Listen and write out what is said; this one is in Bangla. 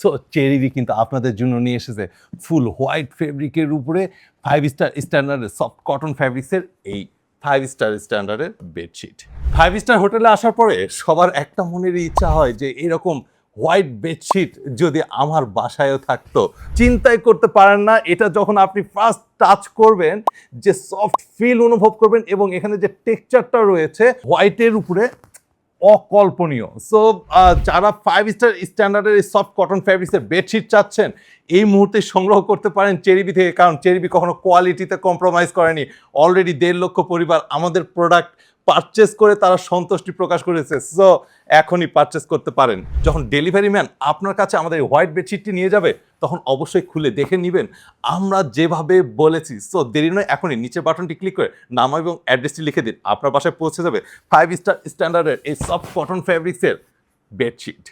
সো চেরিবি কিন্তু আপনাদের জন্য নিয়ে এসেছে ফুল হোয়াইট ফেব্রিকের উপরে 5 স্টার স্ট্যান্ডার্ডের সফট কটন ফ্যাব্রিক্সের এই 5 স্টার স্ট্যান্ডার্ডের বেডশিট। 5 স্টার হোটেলে আসার পরে সবার একটা মনের ইচ্ছা হয় যে এরকম হোয়াইট বেডশিট যদি আমার বাসায়ও থাকতো। চিন্তাই করতে পারেন না, এটা যখন আপনি ফার্স্ট টাচ করবেন যে সফট ফিল অনুভব করবেন এবং এখানে যে টেক্সচারটা রয়েছে হোয়াইটের উপরে অকল্পনীয়। সো যারা 5 স্টার স্ট্যান্ডার্ডের এই সফট কটন ফ্যাব্রিক্সের বেডশিট চাচ্ছেন এই মুহূর্তে সংগ্রহ করতে পারেন চেরিবি থেকে, কারণ চেরিবি কখনো কোয়ালিটিতে কম্প্রোমাইজ করেনি। অলরেডি 1.5 লক্ষ পরিবার আমাদের প্রোডাক্ট পারচেস করে তারা সন্তুষ্টি প্রকাশ করেছে। সো এখনই পারচেস করতে পারেন। যখন ডেলিভারি ম্যান আপনার কাছে আমাদের হোয়াইট বেডশিটটি নিয়ে যাবে তখন অবশ্যই খুলে দেখে নেবেন আমরা যেভাবে বলেছি। সো দেরি নয়, এখনই নিচে বাটনটি ক্লিক করে নাম এবং অ্যাড্রেসটি লিখে দিন, আপনার বাসায় পৌঁছে যাবে 5 স্টার স্ট্যান্ডার্ডের এই সফট কটন ফ্যাব্রিক্সের বেডশিট।